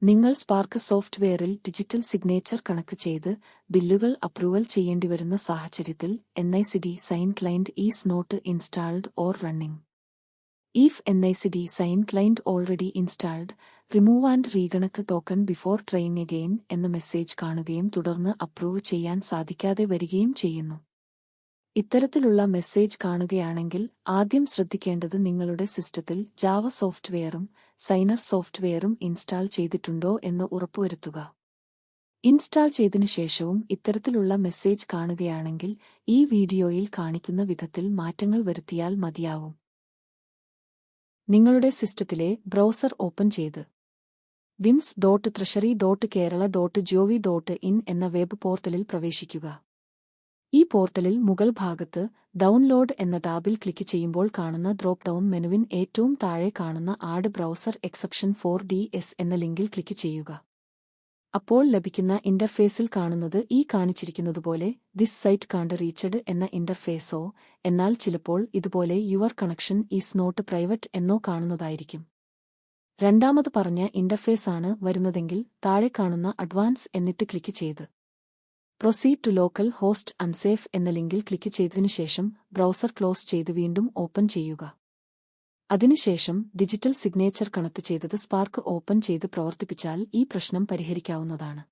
നിങ്ങൾ സ്പാർക്ക് സോഫ്റ്റ്വെയറിൽ digital signature connect ചെയ്ത് ബില്ലുകൾ അപ്രൂവൽ ചെയ്യേണ്ടിവരുന്ന സാഹചര്യത്തിൽ NICD sign client is not installed or running. If NICD sign client already installed, remove and reconnect token before trying again എന്ന message കാണുകയും തുടർന്ന് അപ്രൂവ് ചെയ്യാൻ സാധിക്കാതെ വരികയും ചെയ്യുന്നു. ഇത്തരത്തിലുള്ള മെസ്സേജ് കാണുകയാണെങ്കിൽ ആദ്യം ശ്രദ്ധിക്കേണ്ടത് നിങ്ങളുടെ സിസ്റ്റത്തിൽ ജാവ സോഫ്റ്റ്വെയറും സൈനർ സോഫ്റ്റ്വെയറും ഇൻസ്റ്റാൾ ചെയ്തിട്ടുണ്ടോ എന്ന് ഉറപ്പുവരുത്തുക. ഇൻസ്റ്റാൾ ചെയ്തതിനു ശേഷവും ഇത്തരത്തിലുള്ള മെസ്സേജ് കാണുകയാണെങ്കിൽ ഈ വീഡിയോയിൽ കാണിക്കുന്ന വിധത്തിൽ മാറ്റങ്ങൾ വരുത്തിയാൽ മതിയാവും. നിങ്ങളുടെ സിസ്റ്റത്തിലെ ബ്രൗസർ ഓപ്പൺ ചെയ്ത് vims.treasury.kerala.gov.in എന്ന വെബ് പോർട്ടലിൽ പ്രവേശിക്കുക. ഈ പോർട്ടലിൽ മുകൾ ഭാഗത്ത് ഡൗൺലോഡ് എന്ന ടാബിൽ ക്ലിക്ക് ചെയ്യുമ്പോൾ കാണുന്ന ഡ്രോപ്പ് ഡൗൺ മെനുവിൻ ഏറ്റവും താഴെ കാണുന്ന add browser exception for DS എന്ന ലിങ്കിൽ ക്ലിക്ക് ചെയ്യുക. അപ്പോൾ ലഭിക്കുന്ന ഇന്റർഫേസിൽ കാണുന്നത് ഈ കാണിച്ചിരിക്കുന്നതുപോലെ ദിസ് സൈറ്റ് കാണ്ട് റീച്ചഡ് എന്ന ഇന്റർഫേസോ, എന്നാൽ ചിലപ്പോൾ ഇതുപോലെ your connection is not private എന്നോ കാണുന്നതായിരിക്കും. രണ്ടാമത് പറഞ്ഞ ഇന്റർഫേസാണ് വരുന്നതെങ്കിൽ താഴെ കാണുന്ന അഡ്വാൻസ് എന്നിട്ട് ക്ലിക്ക് ചെയ്ത് proceed to local host unsafe എന്ന ലിങ്കിൽ ക്ലിക്ക് ചെയ്തതിനു ശേഷം ബ്രൗസർ ക്ലോസ് ചെയ്ത് വീണ്ടും ഓപ്പൺ ചെയ്യുക. അതിനുശേഷം ഡിജിറ്റൽ സിഗ്നേച്ചർ കണക്ട് ചെയ്തത് സ്പാർക്ക് ഓപ്പൺ ചെയ്ത് പ്രവർത്തിപ്പിച്ചാൽ ഈ പ്രശ്നം പരിഹരിക്കാവുന്നതാണ്.